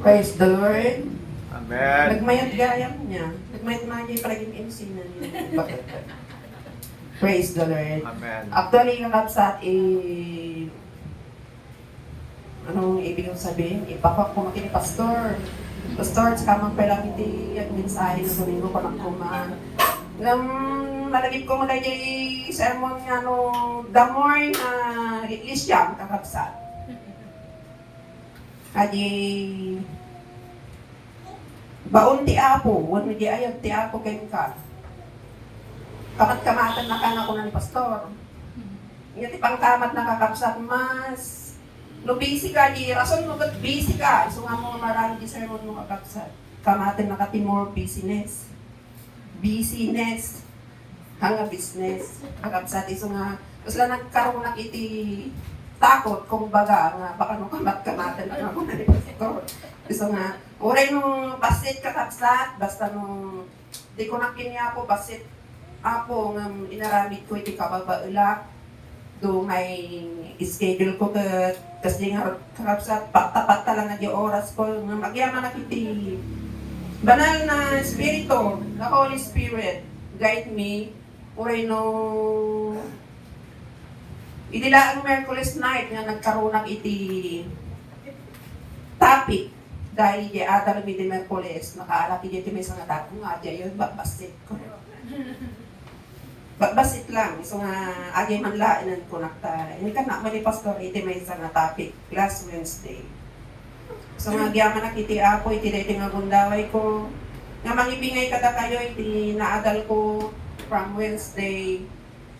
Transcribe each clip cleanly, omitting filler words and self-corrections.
Praise the Lord. Amen. Nagmayat gayam niya. Nagmayat na niya yung palaging MC na niya. Bakit? Praise the Lord. Amen. Actually, kakapsat, anong ibig kong sabihin? Ipapak ko makini pastor. Pastor, sa kamang palang iti at mensahe na domingo ko ng kumaan. Nang malagip ko mula yung sermon nga no, the more na release siya, kakapsat. Adi, baon ti apo, wano di ayag ti apo ken ka. Kamat kamatan na kana ko ng pastor. Ngati pangkamat na kakapsat mas. No busy ka, di rason mo ba't busy ka. So nga mo marami di sermon mo kakapsat. Kamatin na kati more business. Business. Hanga business. Kakapsat iso nga. Tapos lang nagkaroon na iti takot kung baga nga baka nung kamatan na ako na ni pastor. Iso nga. Uray nung basit kakapsat. Basta nung di ko nakinya po basit. Apo nga inaramid ko iti kababaulak. Do may schedule ko kasi nga kakapsat pakta lang na di oras ko nga magyaman na kiti banal na espiritu, the Holy Spirit guide me uray no idila ang Merkulis night nga nagkaroon ng iti topic dahil di adal mi di Merkulis nakaalaki di may isang atako nga di yun babasit ko basit lang, so nga agay man lainan ko nakta. Hindi ka na mali pastor iti may isang topic last Wednesday. So nga gyaman nakiti apo iti daytoy nga gundaway ko. Nga mangibingay kada kayo iti naadal ko from Wednesday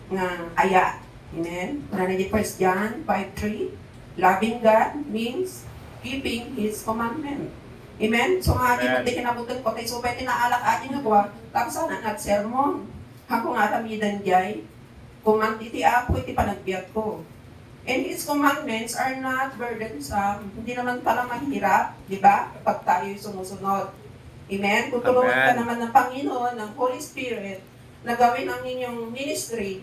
nga aya. Amen. Kuna na di 1 John 5:3. Loving God means keeping His commandment. Amen. So nga di mo di kinabutan ko tay subay tinaalak atin nga kwa tapos na nag-sermon. Ako nga tamidan jay, command iti apo iti panagbiat ko. And His commandments are not burdensome. Hindi naman pala mahirap, di ba? Pag tayo'y sumusunod. Amen? Kung tulungan ka naman ng Panginoon, ng Holy Spirit, na gawin ang inyong ministry,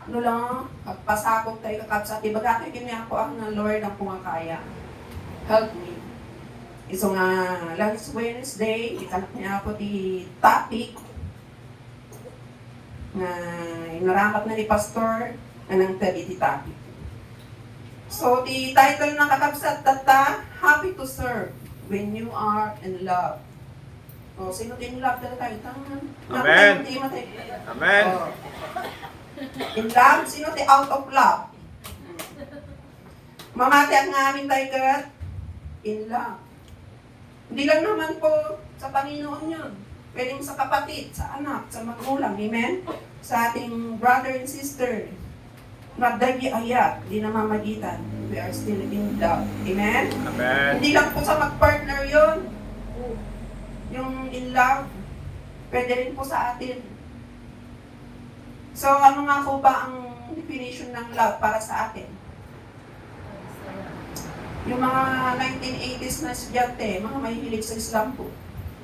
ano lang, pasakop tayo kakapsat. Diba gato'y kinaya ko ang Lord ang pumakaya. Help me. So nga, last Wednesday, ikanak niya ako di topic, na inaramat na ni pastor anang iti topic. So, the title ng kakabsat tata, Happy to Serve When You Are in Love. O, sino din love na tayo? Amen. Amen. In love, sino ti out of love? Mamati ang amin tayo in love. Hindi lang naman po sa Panginoon yun. Pwedeng sa kapatid, sa anak, sa magulang, amen? Sa ating brother and sister. Magdagi ayat, di na mamagitan. We are still in love. Amen? Amen. Hindi lang po sa mag-partner yun. Yung in love, pwede rin po sa atin. So, ano nga po ba ang definition ng love para sa atin? Yung mga 1980s na estudyante, mga mahihilig sa Islam po.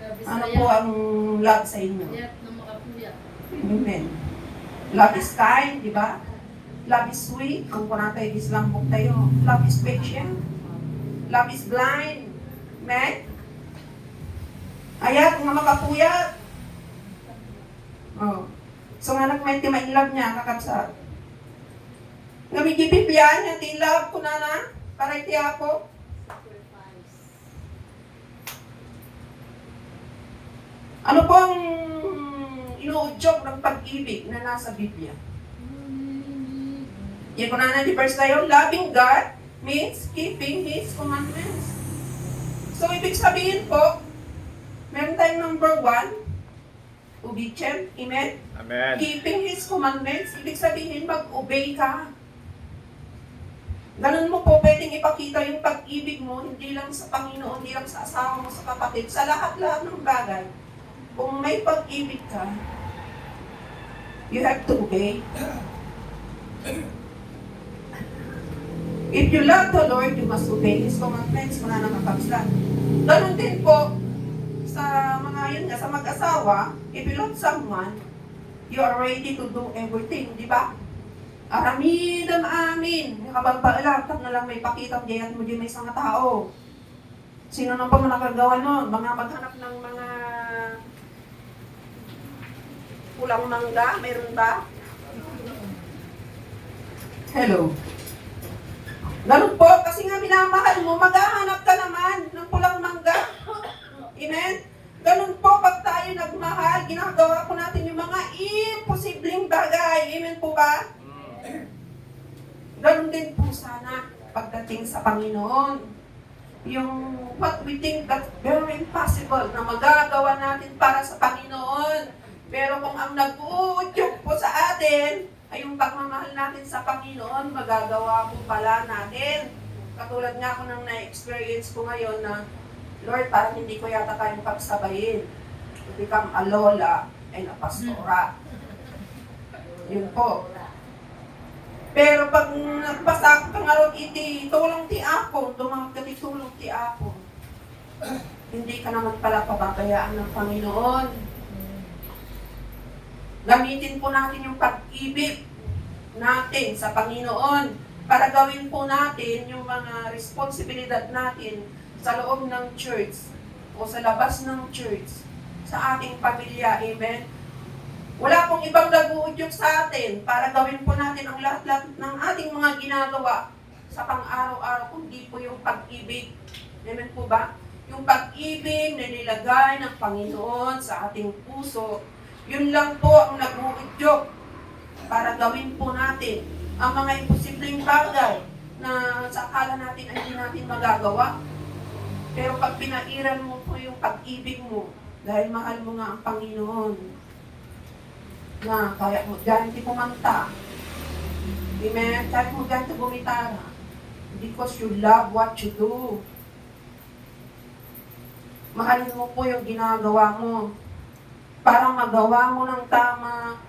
Ano po ang love sa inyo? Amen. Love is kind, di ba? Love is sweet. Kung kuna tayo Islam book tayo. Love is patient. Love is blind. Amen? Ayat, nga makapuyat. Oh. So nga nagmenti may love niya, kakapsat. Nga may gipipiyan niya, di love ko na para iti ako. Ano po ang inuudyok ng pag-ibig na nasa Biblia? Yan ko na di verse tayo, loving God means keeping His commandments. So, ibig sabihin po, meron tayong number 1, obedient, amen? Amen. Keeping His commandments, ibig sabihin, mag-obey ka. Ganun mo po pwedeng ipakita yung pag-ibig mo, hindi lang sa Panginoon, hindi lang sa asawa mo, sa kapatid, sa lahat-lahat ng bagay. Kung may pag-ibig ka, you have to obey. If you love the Lord, you must obey His commandments, mga nakakapsat. Ganun din po sa mga yun nga, sa mag-asawa, if you love someone, you are ready to do everything, di ba? Aramidan amin. Nakabagpaalatap na lang may pakita diyan mo di may isang tao. Sino na pa nakagawa nun? Mga maghanap ng mga pulang mangga, meron ba? Hello. Ganun po, kasi nga minamahal mo, maghahanap ka naman ng pulang mangga. Amen? Ganun po, pag tayo nagmahal, ginagawa po natin yung mga imposibleng bagay. Amen po ba? Ganun din po sana pagdating sa Panginoon. Yung what we think that's very impossible na magagawa natin para sa Panginoon. Pero kung ang nag-uudyok po sa atin ay yung pagmamahal natin sa Panginoon, magagawa po pala natin. Katulad nga ako nang na-experience ko ngayon na, Lord, parang hindi ko yata kayang pagsabayin. To become a lola and a pastora. Yun po. Pero pag nagpasak ka nga ron, iti tulong ti ako, dumang ka ti tulong ti ako. Hindi ka naman pala pababayaan ng Panginoon. Gamitin po natin yung pag-ibig natin sa Panginoon para gawin po natin yung mga responsibilidad natin sa loob ng church o sa labas ng church, sa ating pamilya. Amen? Wala pong ibang nag-uudyok sa atin para gawin po natin ang lahat-lahat ng ating mga ginagawa sa pang-araw-araw, kundi po yung pag-ibig. Amen po ba? Yung pag-ibig na nilagay ng Panginoon sa ating puso, yun lang po ang nag-uudyok para gawin po natin ang mga imposibleng bagay na sa akala natin ay hindi natin magagawa. Pero pag pinairan mo po yung pag-ibig mo, dahil mahal mo nga ang Panginoon, na kaya mo ganti pumanta. Amen? Kaya mo ganti bumitara. Because you love what you do. Mahalin mo po yung ginagawa mo. Para magawa mo ng tama,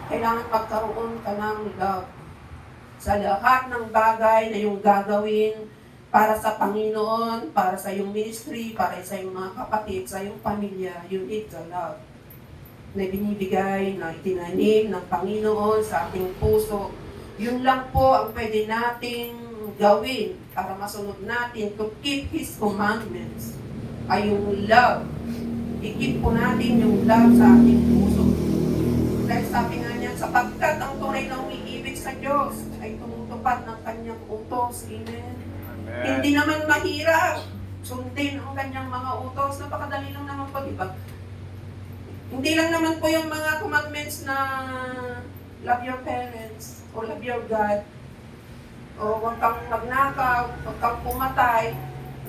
kailangan magkaroon ka ng love. Sa lahat ng bagay na yung gagawin para sa Panginoon, para sa iyong ministry, para sa iyong mga kapatid, sa iyong pamilya, you need the love na binibigay, na itinanim ng Panginoon sa ating puso. Yun lang po ang pwede nating gawin para masunod natin to keep His commandments. Ay yung love. I-keep po natin yung love sa ating puso. Dahil sabi nga niya, sapagkat ang tunay na umiibig sa Diyos ay tumutupad ng kanyang utos. Amen. Amen. Hindi naman mahirap sundin ang kanyang mga utos. Napakadali lang naman po, di ba? Hindi lang naman po yung mga commandments na love your parents or love your God o huwag kang magnakaw, huwag kang pumatay.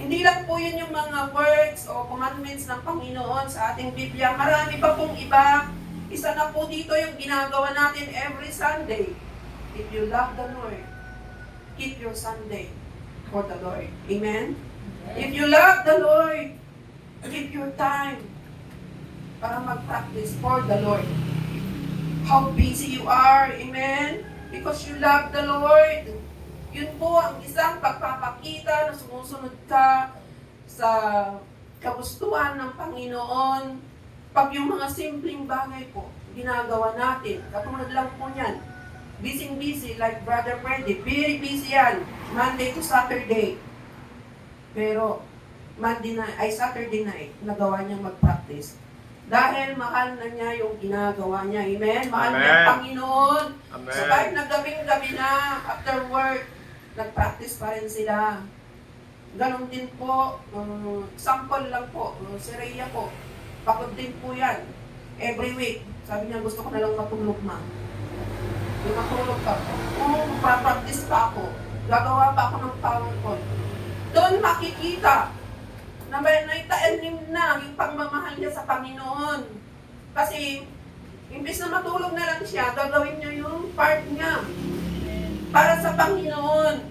Hindi lang po yun yung mga words o commandments ng Panginoon sa ating Biblia. Marami pa pong iba. Isa na po dito yung ginagawa natin every Sunday. If you love the Lord, keep your Sunday for the Lord. Amen? If you love the Lord, keep your time para mag-practice for the Lord. How busy you are, amen? Because you love the Lord. Yun po ang isang pagpapakita na sumusunod ka sa kagustuhan ng Panginoon. Pag yung mga simpleng bagay po, ginagawa natin. Katulad lang po niyan. Busy like Brother Freddy. Very busy yan. Monday to Saturday. Pero Saturday night, nagawa niyang mag-practice. Dahil mahal na niya yung ginagawa niya. Amen? Mahal niya ang Panginoon. Amen. So kahit na gabi na, after work, nag-practice pa rin sila. Ganon din po, sample lang po, si Rhea po, pagod din po yan. Every week, sabi niya gusto ko na lang matulog ma. Yung matulog ka po. Practice pa ako. Gagawa pa ako ng PowerPoint. Doon makikita na may naitaanim na yung pagmamahal niya sa Panginoon. Kasi, imbis na matulog na lang siya, gagawin niya yung part niya para sa Panginoon.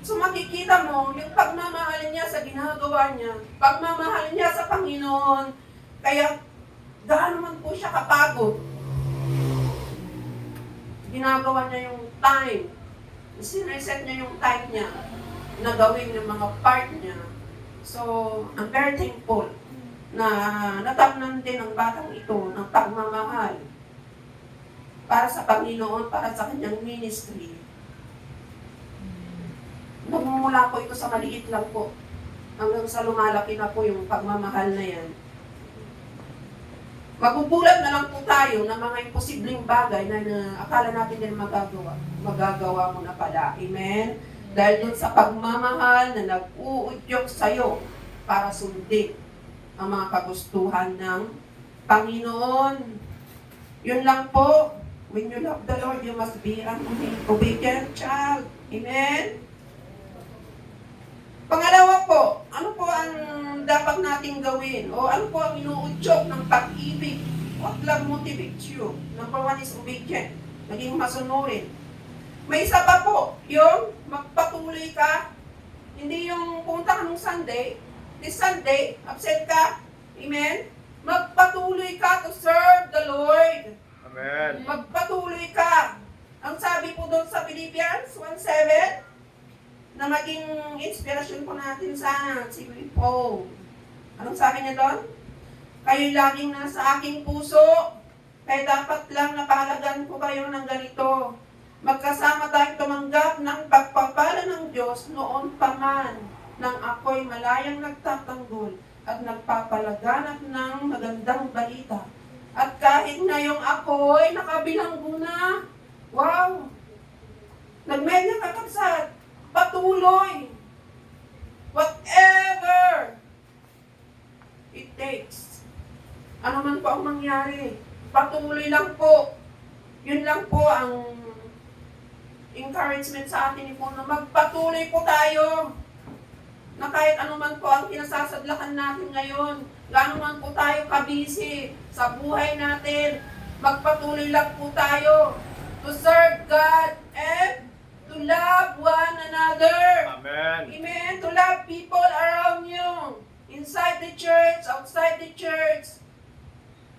So makikita mo yung pagmamahal niya sa ginagawa niya, pagmamahal niya sa Panginoon, kaya gaano man po siya kapagod. Ginagawa niya yung time, sineset niya yung time niya na gawin yung mga part niya. So, I'm very thankful na natamnan din ang batang ito ng pagmamahal para sa Panginoon, para sa kanyang ministry. Nagmumula po ito sa maliit lang po hanggang sa lumalaki na po yung pagmamahal na yan. Magugulat na lang po tayo ng mga imposibleng bagay na akala natin din magagawa. Magagawa mo na pala. Amen? Dahil dun sa pagmamahal na nag-uudyok sa'yo para sundin ang mga kagustuhan ng Panginoon. Yun lang po. When you love the Lord, you must be an obedient child. Amen? Pangalawa po, ano po ang dapat nating gawin? O ano po ang inuudyok ng pag-ibig? What love motivates you? Number one is obedient. Naging masunurin. May isa pa po, yung magpatuloy ka. Hindi yung punta ka nung Sunday. This Sunday, absent ka. Amen? Magpatuloy ka to serve the Lord. Amen. Magpatuloy ka. Ang sabi po doon sa Philippians 1:7, na maging inspirasyon po natin sana, si Paul. Anong sabi niya doon? Kayo'y laging nasa aking puso, kaya dapat lang napahalagan ko kayo ng ganito. Magkasama tayong tumanggap ng pagpapala ng Diyos noon pa man, nang ako'y malayang nagtatanggol at nagpapalaganap ng magandang balita. At kahit ngayong ako'y nakabilanggo na, wow! Nagmedya kakabsat, patuloy. Whatever it takes. Ano man po ang mangyari, patuloy lang po. Yun lang po ang encouragement sa atin ni po na magpatuloy po tayo. Na kahit ano man po ang kinasasadlakan natin ngayon, gaano man po tayo kabisi sa buhay natin, magpatuloy lang po tayo to serve God and to love one another. Amen. Amen. To love people around you. Inside the church, outside the church.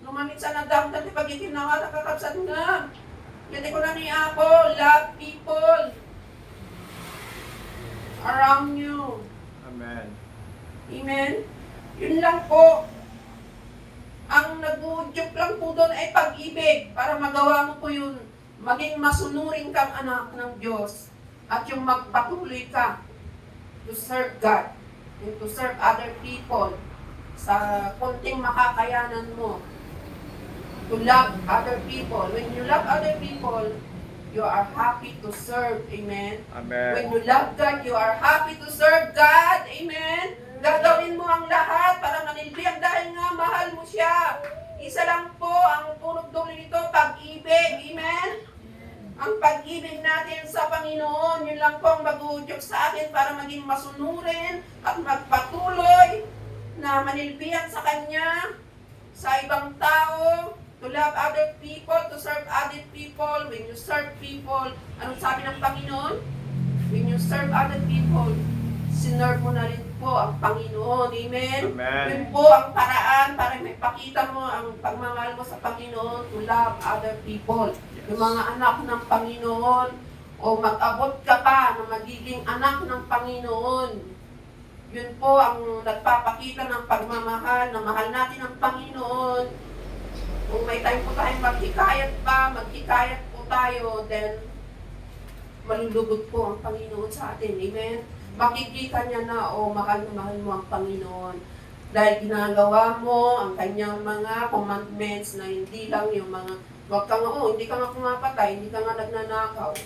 Lumamit sa nadamdan ni pagkikinawa, nakakapsat nga. Hindi ko na niya ako, love people around you. Amen. Amen. Yun lang po. Ang nag-uudyok lang po doon ay pag-ibig para magawa mo po yun. Maging masunurin kang anak ng Diyos at yung magpatuloy ka to serve God and to serve other people sa konting makakayanan mo. To love other people. When you love other people, you are happy to serve. Amen? Amen. When you love God, you are happy to serve God. Amen? Gagawin mo ang lahat para manilbihan dahil nga mahal mo siya. Isa lang po ang punot dulo nito, pag-ibig. Amen? Ang pag-ibig natin sa Panginoon, yun lang po ang mag-uudyok sa atin para maging masunurin at magpatuloy na manilbihan sa Kanya, sa ibang tao, to love other people, to serve other people. When you serve people, anong sabi ng Panginoon? When you serve other people, sinerve mo na rin po ang Panginoon. Amen? Amen. Yun po ang paraan para may pakita mo ang pagmamahal mo sa Panginoon to love other people. Yes. Yung mga anak ng Panginoon o mag-abot ka pa na magiging anak ng Panginoon. Yun po ang nagpapakita ng pagmamahal, na mahal natin ang Panginoon. Kung may time po tayong maghikayat po tayo, then malulugod po ang Panginoon sa atin. Amen? Makikita niya na, mahal na mahal mo ang Panginoon. Dahil ginagawa mo ang kanyang mga commandments na hindi lang yung mga, wag ka nga, hindi ka nga pumapatay, hindi ka nga nagnanakaw.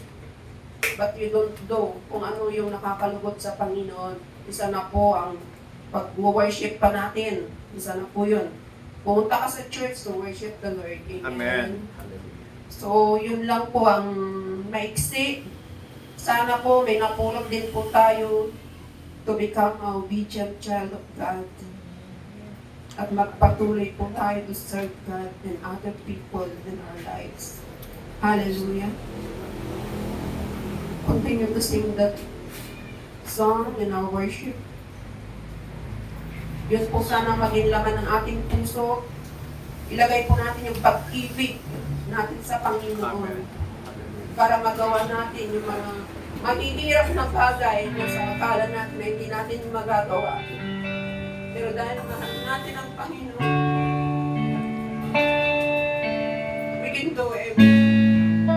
But you don't do kung ano yung nakakalugod sa Panginoon. Isa na po ang pag-worship pa natin. Isa na po yun. Pumunta ka sa church to worship the Lord. Amen. So, yun lang po ang maiksi. Sana po may napulot din po tayo to become a obedient child of God. At magpatuloy po tayo to serve God and other people in our lives. Hallelujah. Continue to sing that song in our worship. Yun po sana maging laman ng ating puso. Ilagay po natin yung pag-ibig natin sa Panginoon. Amen. Para magawa natin yung mga mahihirap na bagay na sa akala natin na hindi natin magagawa. Pero dahil mahal natin ang Panginoon, we can do everything.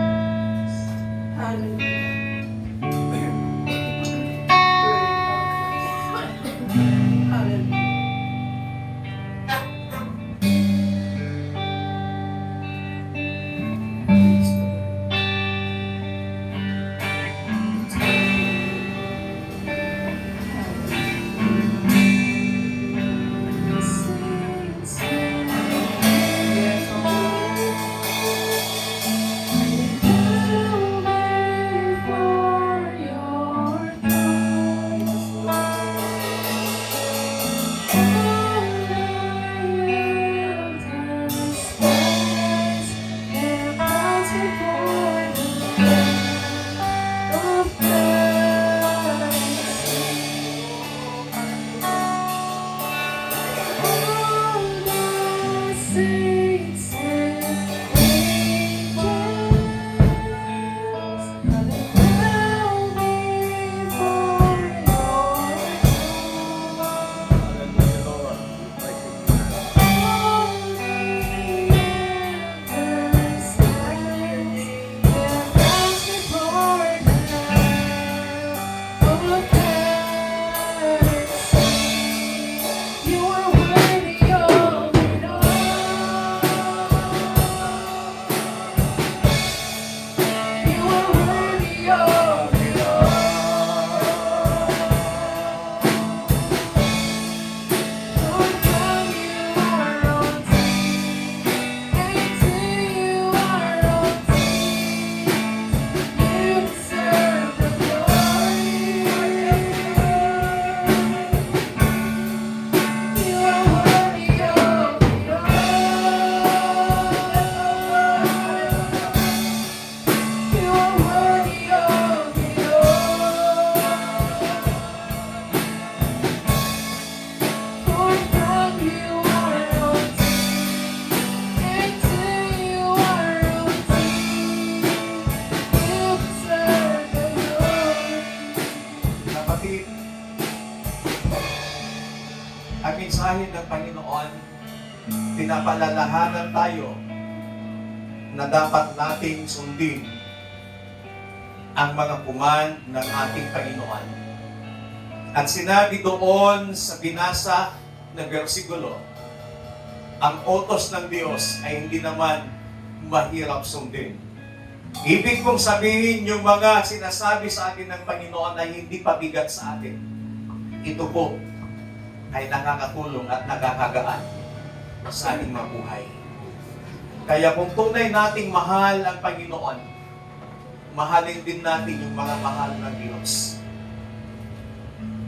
Hallelujah. Ang mensahe ng Panginoon, pinapalalahanan tayo na dapat nating sundin ang mga command ng ating Panginoon. At sinabi doon sa binasa na bersikulo, ang utos ng Diyos ay hindi naman mahirap sundin. Ibig kong sabihin, yung mga sinasabi sa atin ng Panginoon ay hindi pabigat sa atin. Ito po ay nakakatulong at nakakagaan sa ating mabuhay. Kaya kung tunay nating mahal ang Panginoon, mahalin din natin yung mga mahal ng Diyos.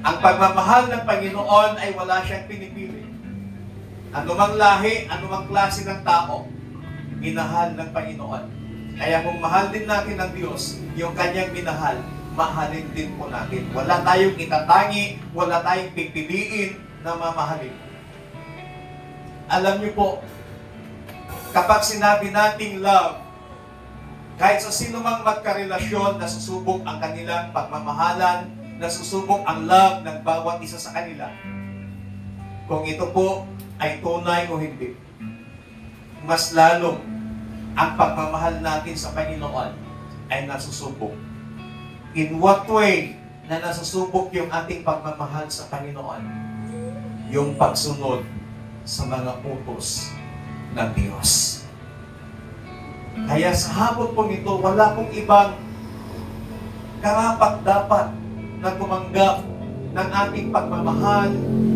Ang pagmamahal ng Panginoon ay wala siyang pinipili. Anumang lahi, anumang klase ng tao, minahal ng Panginoon. Kaya kung mahal din natin ang Diyos, yung kanyang minahal, mahalin din po natin. Wala tayong itatangi, wala tayong pipiliin na mamahalin. Alam niyo po, kapag sinabi nating love, kahit sa sino mang magkarelasyon, nasusubok ang kanilang pagmamahalan, nasusubok ang love ng bawat isa sa kanila. Kung ito po ay tunay o hindi, mas lalong ang pagmamahal natin sa Panginoon ay nasusubok. In what way na nasusubok yung ating pagmamahal sa Panginoon? Yung pagsunod sa mga utos ng Diyos. Kaya sa hapon po nito, wala pong ibang karapat-dapat na tumanggap ng ating pagmamahal.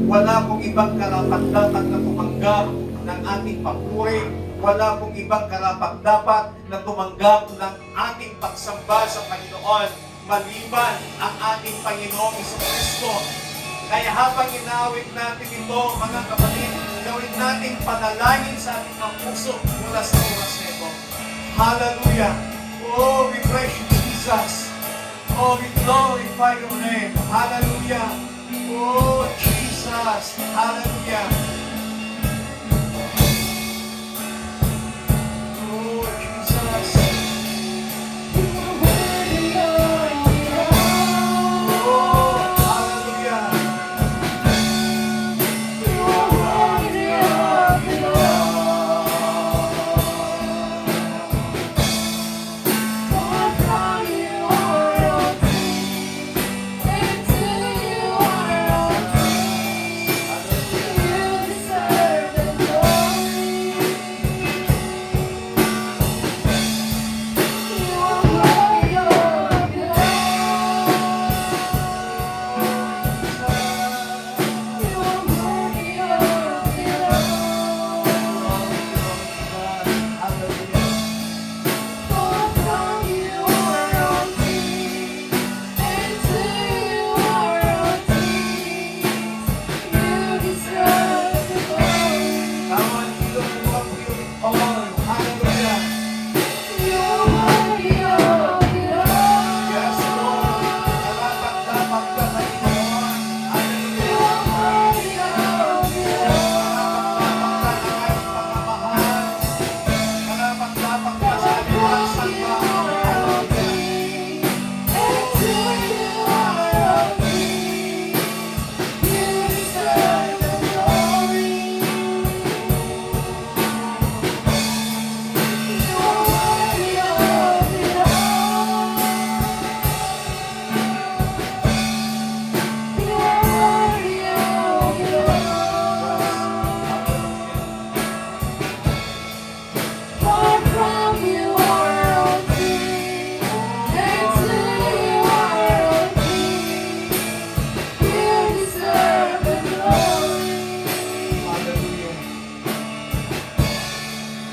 Wala pong ibang karapat-dapat na tumanggap ng ating papuri. Wala pong ibang karapat-dapat na tumanggap ng ating pagsamba sa Panginoon maliban ang ating Panginoong Jesucristo. Kaya habang inawit natin ito, mga kapatid, gawin natin panalangin sa ating mga puso mula sa oras na ito. Hallelujah! Oh, we praise you, Jesus. Oh, we glorify your name. Hallelujah! Oh, Jesus. Hallelujah! Oh, Jesus.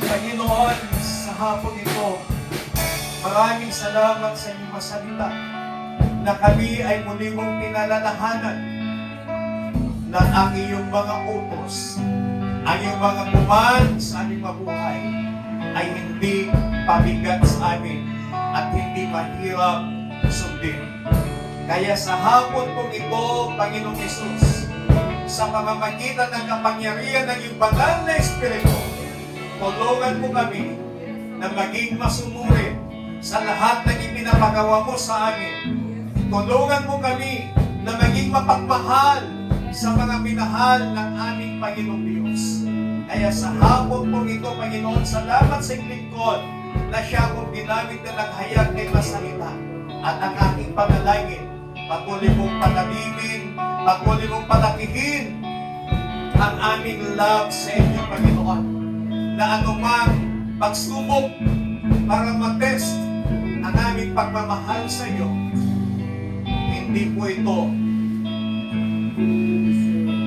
Panginoon, sa hapon ito, maraming salamat sa inyong masalita na kami ay muli mong pinalalahanan na ang iyong mga utos, ang iyong mga command sa aming mabuhay ay hindi pabigat sa amin at hindi mahirap sundin. Kaya sa hapon kong ito, Panginoong Hesus, sa pamamagitan ng kapangyarihan ng iyong banal na Espiritu, tulungan mo kami na maging masunurin sa lahat ng ipinapagawa mo sa amin. Tulungan mo kami na maging mapagmahal sa mga minahal ng aming Panginoong Diyos. Kaya sa hapon po ito, Panginoon, salamat sa iyong lingkod na siya kung ginamit na naghayag kay masalita. At ang aking panalangin, patuloy mong panalibin, patuloy mong palakihin ang aming love sa inyo, Panginoon. Na anumang pagsubok para matest ang aming pagmamahal sa iyo, hindi po ito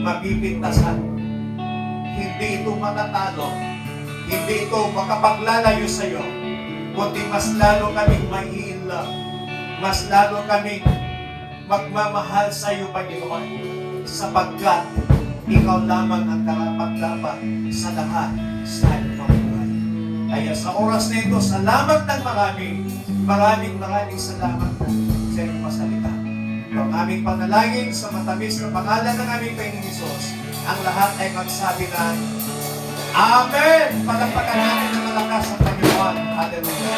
mabibintasan. Hindi ito matatalo. Hindi ito makapaglalayo sa iyo. Kundi mas lalo kaming mai-inlove. Mas lalo kaming magmamahal sa iyo, Panginoon. Sapagkat ikaw lamang ang karapat-dapat sa lahat sa iyong buhay. Kaya sa oras na ito, salamat ng maraming salamat po sa iyong masalita. Ito ang aming panalangin sa matamis na pangalan ng aming Panginoong Hesus. Ang lahat ay magsabi ng Amen! Palagpagan natin ng malakas ang Panginoon. Hallelujah!